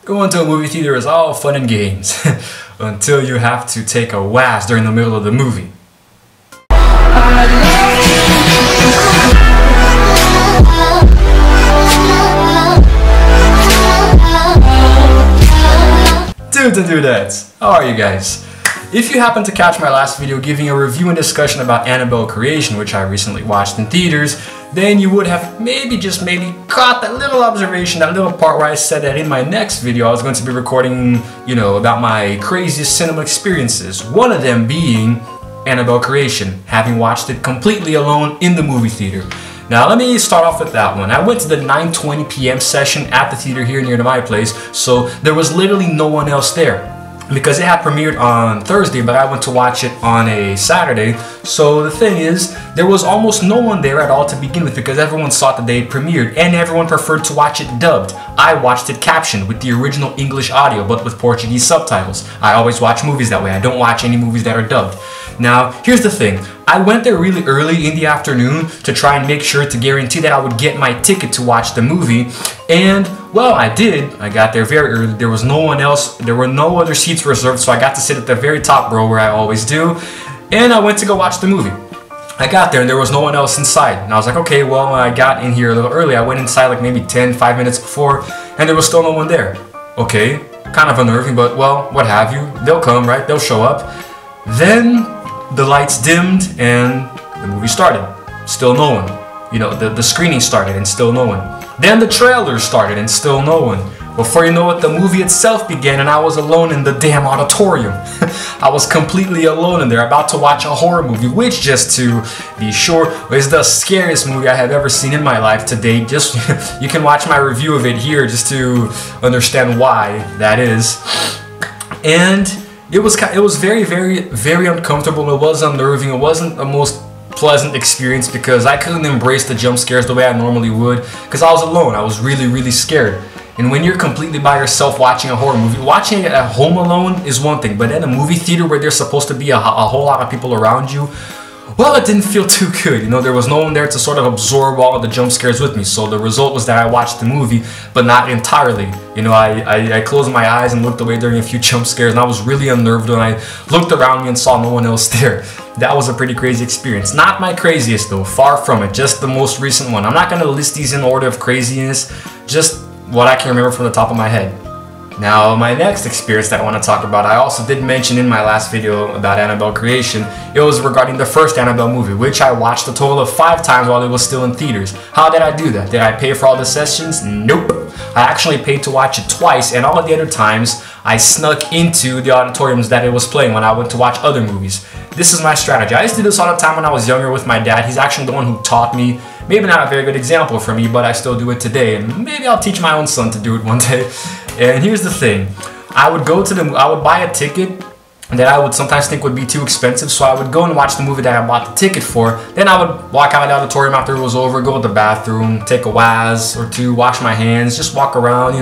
Going to a movie theater is all fun and games until you have to take a waz during the middle of the movie. Dudettes, how are you guys? If you happen to catch my last video giving a review and discussion about Annabelle Creation, which I recently watched in theaters, then you would have maybe caught that little observation, that little part where I said that in my next video I was going to be recording, about my craziest cinema experiences. One of them being Annabelle Creation, having watched it completely alone in the movie theater. Now let me start off with that one. I went to the 9:20 p.m. session at the theater here near to my place, so there was literally no one else there. Because it had premiered on Thursday, but I went to watch it on a Saturday. So the thing is, there was almost no one there at all to begin with because everyone thought that they had premiered and everyone preferred to watch it dubbed. I watched it captioned with the original English audio but with Portuguese subtitles. I always watch movies that way. I don't watch any movies that are dubbed. Now, here's the thing. I went there really early in the afternoon to try and make sure to guarantee that I would get my ticket to watch the movie. And, well, I did. I got there very early. There was no one else. There were no other seats reserved, so I got to sit at the very top row where I always do. And I went to go watch the movie. I got there and there was no one else inside. And I was like, okay, well, I got in here a little early. I went inside like maybe 5 minutes before, and there was still no one there. Okay, kind of unnerving, but, well, what have you. They'll come, right? They'll show up. Then the lights dimmed and the movie started. Still no one. The screening started and still no one. Then the trailer started and still no one. Before you know it, the movie itself began and I was alone in the damn auditorium. I was completely alone in there about to watch a horror movie, which, just to be sure, is the scariest movie I have ever seen in my life to date. Just you can watch my review of it here just to understand why that is. And it was very, very, very uncomfortable. It was unnerving. It wasn't the most pleasant experience because I couldn't embrace the jump scares the way I normally would because I was alone. I was really, really scared. And when you're completely by yourself watching a horror movie, watching it at home alone is one thing, but in a movie theater where there's supposed to be a whole lot of people around you, well, it didn't feel too good. There was no one there to sort of absorb all of the jump scares with me. So the result was that I watched the movie, but not entirely. I closed my eyes and looked away during a few jump scares, and I was really unnerved when I looked around me and saw no one else there. That was a pretty crazy experience. Not my craziest though, far from it, just the most recent one. I'm not going to list these in order of craziness, just what I can remember from the top of my head. Now, my next experience that I want to talk about, I also did mention in my last video about Annabelle Creation. It was regarding the first Annabelle movie, which I watched a total of 5 times while it was still in theaters. How did I do that? Did I pay for all the sessions? Nope. I actually paid to watch it twice, and all of the other times I snuck into the auditoriums that it was playing when I went to watch other movies. This is my strategy. I used to do this all the time when I was younger with my dad. He's actually the one who taught me. Maybe not a very good example for me, but I still do it today, and maybe I'll teach my own son to do it one day. And here's the thing. I would buy a ticket that I would sometimes think would be too expensive, so I would go and watch the movie that I bought the ticket for. Then I would walk out of the auditorium after it was over, go to the bathroom, take a waz or two, wash my hands, just walk around,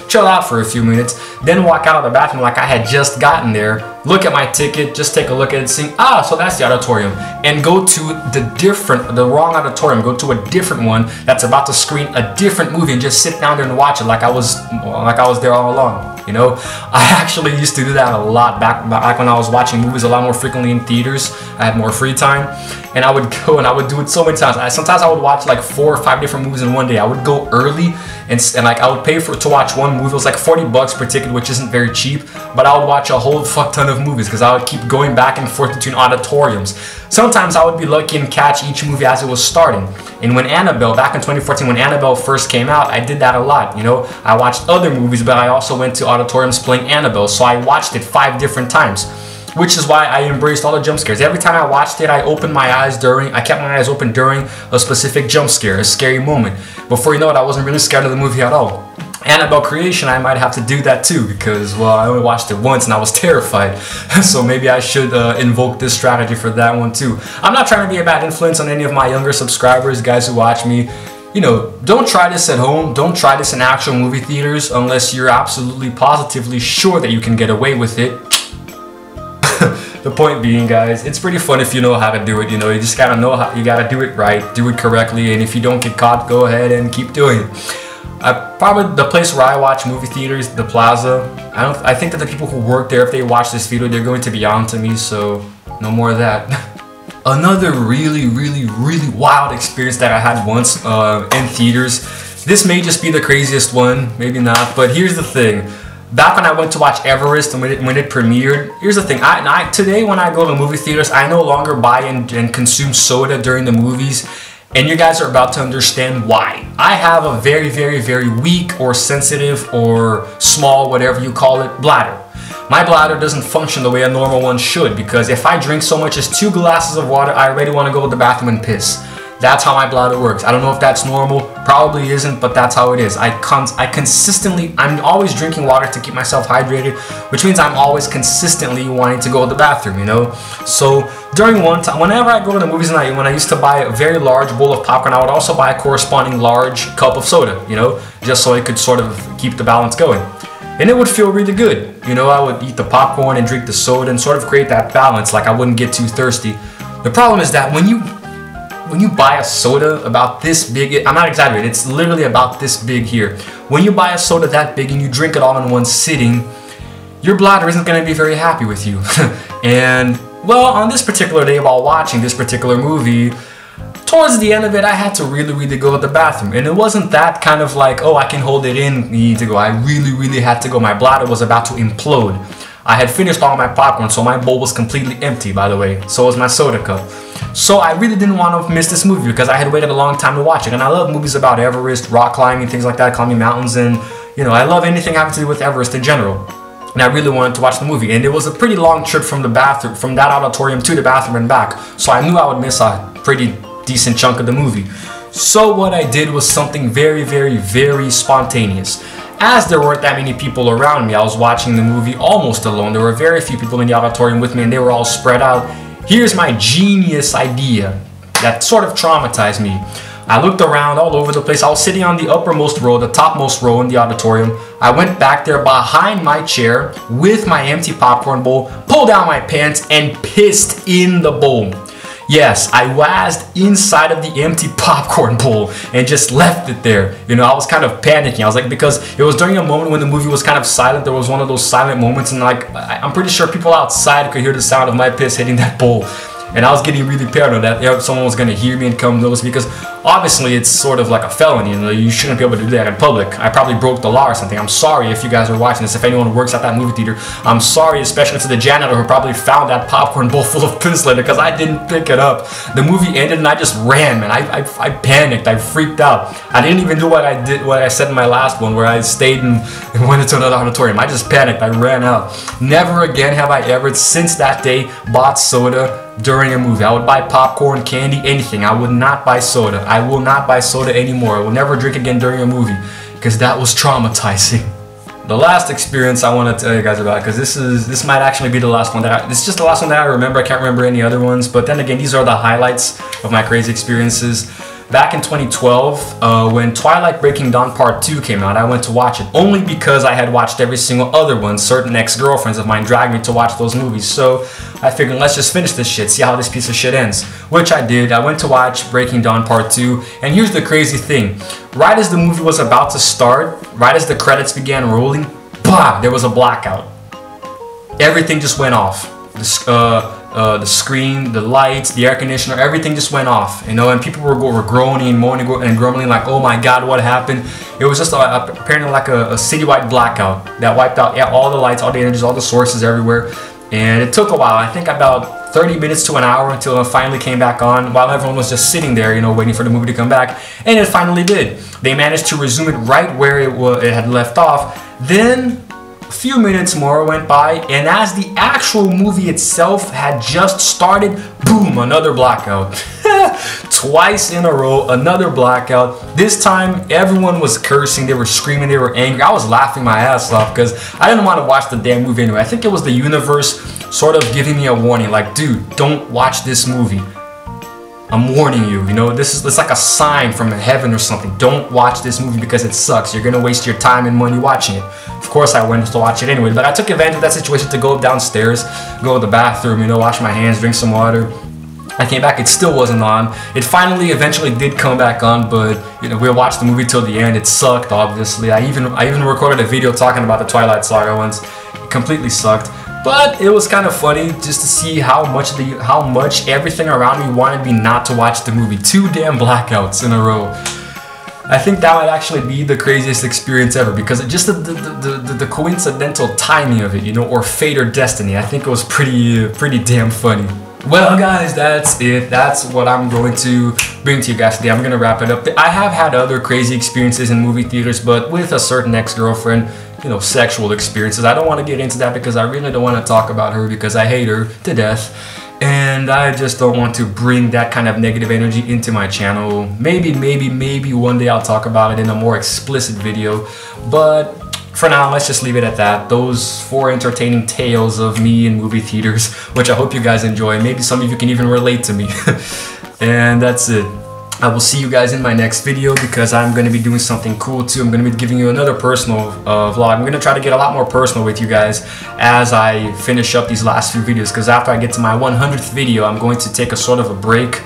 chill out for a few minutes, then walk out of the bathroom like I had just gotten there, look at my ticket, just take a look at it, see, so that's the auditorium, and go to the wrong auditorium, go to a different one that's about to screen a different movie and just sit down there and watch it like I was there all along. I actually used to do that a lot back when I was watching movies a lot more frequently in theaters. I had more free time, and I would go and I would do it so many times. Sometimes I would watch like 4 or 5 different movies in one day. I would go early and like I would pay to watch one movie. It was like $40 per ticket, which isn't very cheap, but I would watch a whole fuck ton of movies because I would keep going back and forth between auditoriums. Sometimes I would be lucky and catch each movie as it was starting. And when Annabelle, back in 2014, when Annabelle first came out, I did that a lot. I watched other movies, but I also went to auditoriums playing Annabelle, so I watched it 5 different times, which is why I embraced all the jump scares. Every time I watched it, I kept my eyes open during a specific jump scare, a scary moment. Before you know it, I wasn't really scared of the movie at all. Annabelle Creation, I might have to do that too because, well, I only watched it once and I was terrified. So maybe I should invoke this strategy for that one too. I'm not trying to be a bad influence on any of my younger subscribers, guys who watch me. Don't try this at home. Don't try this in actual movie theaters unless you're absolutely positively sure that you can get away with it. The point being, guys, it's pretty fun if you know how to do it. You just gotta know how, you gotta do it right, do it correctly, and if you don't get caught, go ahead and keep doing it. Probably the place where I watch movie theaters, the Plaza. I think that the people who work there, if they watch this video, they're going to be on to me, so no more of that. Another really wild experience that I had once in theaters. This may just be the craziest one, maybe not, but here's the thing. Back when I went to watch Everest and when it premiered, here's the thing. Today when I go to movie theaters, I no longer buy and consume soda during the movies. And you guys are about to understand why. I have a very weak or sensitive or small, whatever you call it, bladder. My bladder doesn't function the way a normal one should, because if I drink so much as 2 glasses of water, I already want to go to the bathroom and piss. That's how my bladder works. I don't know if that's normal, probably isn't, but that's how it is. I'm always drinking water to keep myself hydrated, which means I'm always consistently wanting to go to the bathroom, you know? So during one time, whenever I go to the movies, when I used to buy a very large bowl of popcorn, I would also buy a corresponding large cup of soda, you know, just so it could sort of keep the balance going. And it would feel really good. You know, I would eat the popcorn and drink the soda and sort of create that balance, like I wouldn't get too thirsty. The problem is that when you buy a soda about this big, I'm not exaggerating, it's literally about this big here. When you buy a soda that big and you drink it all in one sitting, your bladder isn't going to be very happy with you. And, well, on this particular day while watching this particular movie, towards the end of it, I had to really go to the bathroom. And it wasn't that kind of like, oh, I can hold it in, you need to go. I really had to go. My bladder was about to implode. I had finished all my popcorn, so my bowl was completely empty, by the way. So was my soda cup. So I really didn't want to miss this movie because I had waited a long time to watch it. And I love movies about Everest, rock climbing, things like that, climbing mountains. And, you know, I love anything having to do with Everest in general. And I really wanted to watch the movie. And it was a pretty long trip from the bathroom, from that auditorium to the bathroom and back. So I knew I would miss a pretty decent chunk of the movie. So what I did was something very spontaneous. As there weren't that many people around me, I was watching the movie almost alone. There were very few people in the auditorium with me and they were all spread out. Here's my genius idea that sort of traumatized me. I looked around all over the place. I was sitting on the uppermost row, the topmost row in the auditorium. I went back there behind my chair with my empty popcorn bowl, pulled down my pants and pissed in the bowl. Yes, I wazzed inside of the empty popcorn bowl and just left it there. You know, I was kind of panicking. I was like, because it was during a moment when the movie was kind of silent. There was one of those silent moments and like, I'm pretty sure people outside could hear the sound of my piss hitting that bowl. And I was getting really paranoid that someone was going to hear me and come notice me, because obviously it's sort of like a felony, you know, you shouldn't be able to do that in public. I probably broke the law or something. I'm sorry if you guys are watching this, if anyone who works at that movie theater. I'm sorry, especially to the janitor who probably found that popcorn bowl full of piss later, because I didn't pick it up. The movie ended and I just ran, man. I panicked, I freaked out. I didn't even do what I said in my last one, where I stayed and went into another auditorium. I just panicked, I ran out. Never again have I ever, since that day, bought soda during a movie. I would buy popcorn, candy, anything. I would not buy soda. I will not buy soda anymore. I will never drink again during a movie, because that was traumatizing. The last experience I want to tell you guys about, because this might actually be the last one this is just the last one that I remember. I can't remember any other ones, but then again, these are the highlights of my crazy experiences. Back in 2012, when Twilight Breaking Dawn Part 2 came out, I went to watch it only because I had watched every single other one. Certain ex-girlfriends of mine dragged me to watch those movies. So I figured, let's just finish this shit, see how this piece of shit ends. Which I did. I went to watch Breaking Dawn Part 2, and here's the crazy thing. Right as the movie was about to start, right as the credits began rolling, bah, there was a blackout. Everything just went off. The screen, the lights, the air conditioner, everything just went off, you know, and people were groaning, moaning, and grumbling like, oh my god, what happened? It was just apparently like a citywide blackout that wiped out all the lights, all the energies, all the sources everywhere, and it took a while. I think about 30 minutes to an hour until it finally came back on, while everyone was just sitting there, you know, waiting for the movie to come back, and it finally did. They managed to resume it right where it had left off. Then a few minutes more went by, and as the actual movie itself had just started, boom, another blackout. Twice in a row, another blackout. This time, everyone was cursing, they were screaming, they were angry. I was laughing my ass off because I didn't want to watch the damn movie anyway. I think it was the universe sort of giving me a warning, like, dude, don't watch this movie. I'm warning you, you know, it's like a sign from heaven or something. Don't watch this movie because it sucks. You're gonna waste your time and money watching it. Of course I went to watch it anyway, but I took advantage of that situation to go downstairs, go to the bathroom, you know, wash my hands, drink some water. I came back, it still wasn't on. It finally eventually did come back on, but you know, we watched the movie till the end. It sucked, obviously. I even recorded a video talking about the Twilight Saga once. It completely sucked. But it was kind of funny just to see how much everything around me wanted me not to watch the movie. 2 damn blackouts in a row. I think that might actually be the craziest experience ever, because just the coincidental timing of it, you know, or fate or destiny. I think it was pretty damn funny. Well guys, that's it. That's what I'm going to bring to you guys today. I'm going to wrap it up. I have had other crazy experiences in movie theaters, but with a certain ex-girlfriend, you know, sexual experiences. I don't want to get into that because I really don't want to talk about her because I hate her to death. And I just don't want to bring that kind of negative energy into my channel. Maybe one day I'll talk about it in a more explicit video. But for now, let's just leave it at that. Those 4 entertaining tales of me in movie theaters, which I hope you guys enjoy. Maybe some of you can even relate to me. And that's it. I will see you guys in my next video because I'm going to be doing something cool too. I'm going to be giving you another personal vlog. I'm going to try to get a lot more personal with you guys as I finish up these last few videos, because after I get to my 100th video, I'm going to take a sort of a break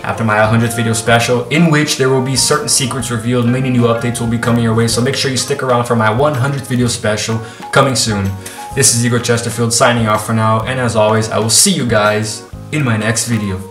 after my 100th video special, in which there will be certain secrets revealed. Many new updates will be coming your way, so make sure you stick around for my 100th video special coming soon. This is Igor Chesterfield signing off for now, and as always, I will see you guys in my next video.